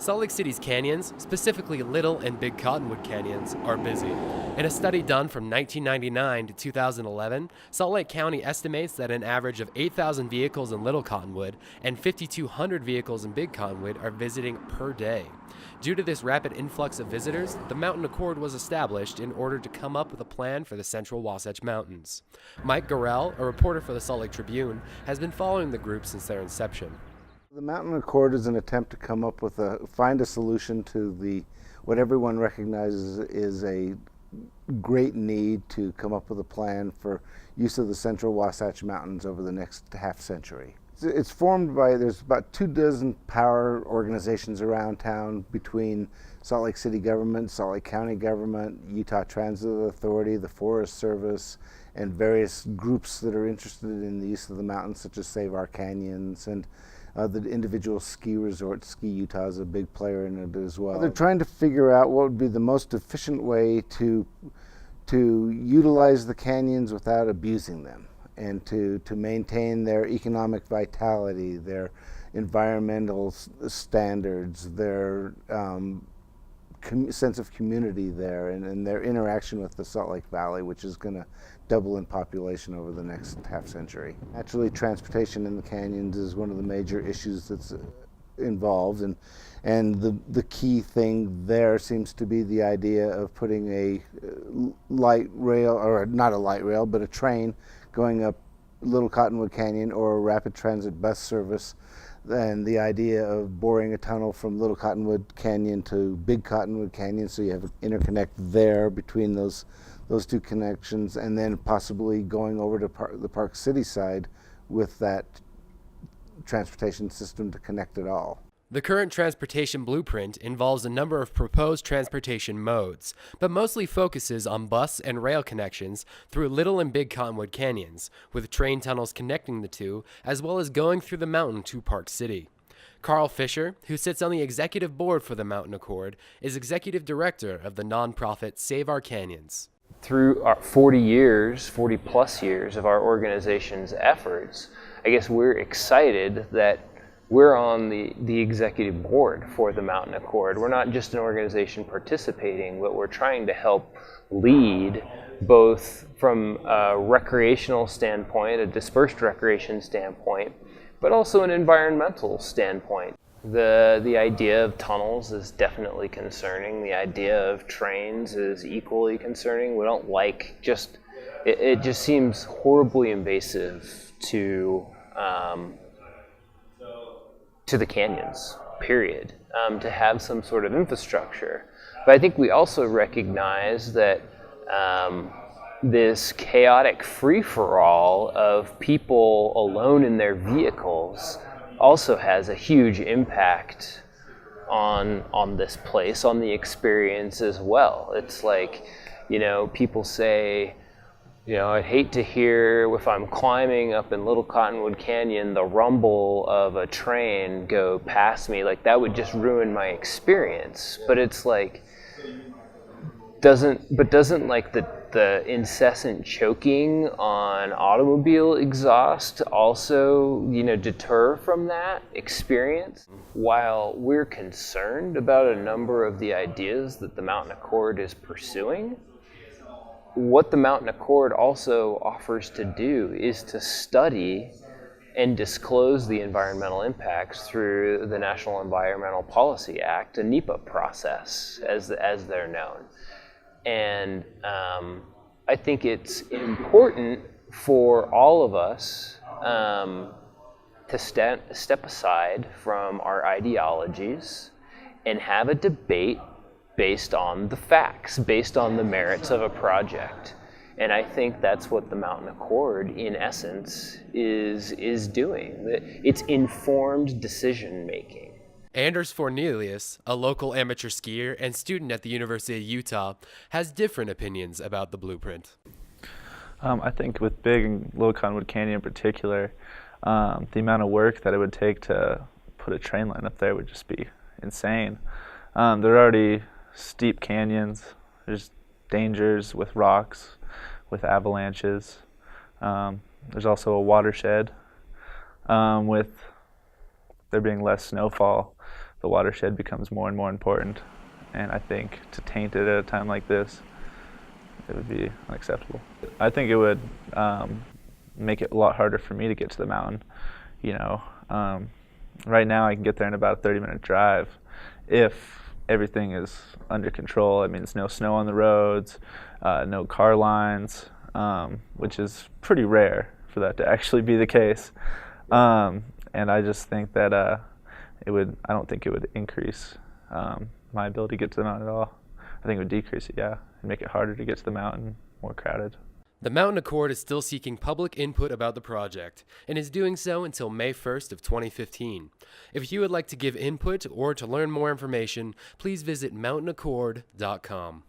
Salt Lake City's canyons, specifically Little and Big Cottonwood canyons, are busy. In a study done from 1999 to 2011, Salt Lake County estimates that an average of 8,000 vehicles in Little Cottonwood and 5,200 vehicles in Big Cottonwood are visiting per day. Due to this rapid influx of visitors, the Mountain Accord was established in order to come up with a plan for the central Wasatch Mountains. Mike Gorell, a reporter for the Salt Lake Tribune, has been following the group since their inception. The Mountain Accord is an attempt to come up with find a solution to what everyone recognizes is a great need to come up with a plan for use of the central Wasatch Mountains over the next half century. It's formed by, there's about 24 power organizations around town between Salt Lake City government, Salt Lake County government, Utah Transit Authority, the Forest Service, and various groups that are interested in the use of the mountains, such as Save Our Canyons, and the individual ski resorts. Ski Utah is a big player in it as well. They're trying to figure out what would be the most efficient way to utilize the canyons without abusing them, and to maintain their economic vitality, their environmental standards, their sense of community there, and their interaction with the Salt Lake Valley, which is going to double in population over the next half century. Naturally, transportation in the canyons is one of the major issues that's involved, and the key thing there seems to be the idea of putting a light rail, or not a light rail, but a train going up Little Cottonwood Canyon, or a rapid transit bus service, and the idea of boring a tunnel from Little Cottonwood Canyon to Big Cottonwood Canyon, so you have an interconnect there between those two connections, and then possibly going over to the Park City side with that transportation system to connect it all. The current transportation blueprint involves a number of proposed transportation modes, but mostly focuses on bus and rail connections through Little and Big Cottonwood Canyons, with train tunnels connecting the two, as well as going through the mountain to Park City. Carl Fisher, who sits on the executive board for the Mountain Accord, is executive director of the nonprofit Save Our Canyons. Through our 40 plus years of our organization's efforts, I guess we're excited that we're on the executive board for the Mountain Accord. We're not just an organization participating, but we're trying to help lead both from a recreational standpoint, a dispersed recreation standpoint, but also an environmental standpoint. The idea of tunnels is definitely concerning. The idea of trains is equally concerning. We don't like it just seems horribly invasive to the canyons, period, to have some sort of infrastructure. But I think we also recognize that this chaotic free-for-all of people alone in their vehicles also has a huge impact on this place, on the experience as well. It's like, people say, I'd hate to hear, if I'm climbing up in Little Cottonwood Canyon, the rumble of a train go past me. Like, that would just ruin my experience. But it's like, doesn't like the incessant choking on automobile exhaust also, deter from that experience? While we're concerned about a number of the ideas that the Mountain Accord is pursuing, what the Mountain Accord also offers to do is to study and disclose the environmental impacts through the National Environmental Policy Act, a NEPA process, as they're known. And I think it's important for all of us to step aside from our ideologies and have a debate based on the facts, based on the merits of a project. And I think that's what the Mountain Accord, in essence, is doing. It's informed decision-making. Anders Fornelius, a local amateur skier and student at the University of Utah, has different opinions about the blueprint. I think with Big and Little Cottonwood Canyon in particular, the amount of work that it would take to put a train line up there would just be insane. There are already steep canyons, there's dangers with rocks, with avalanches. There's also a watershed with there being less snowfall. the watershed becomes more and more important. And I think to taint it at a time like this, it would be unacceptable. I think it would make it a lot harder for me to get to the mountain. Right now I can get there in about a 30-minute drive if everything is under control. I mean, there's no snow on the roads, no car lines, which is pretty rare for that to actually be the case. And I just think that I don't think it would increase my ability to get to the mountain at all. I think it would decrease it, yeah, and make it harder to get to the mountain, more crowded. The Mountain Accord is still seeking public input about the project and is doing so until May 1st of 2015. If you would like to give input or to learn more information, please visit mountainaccord.com.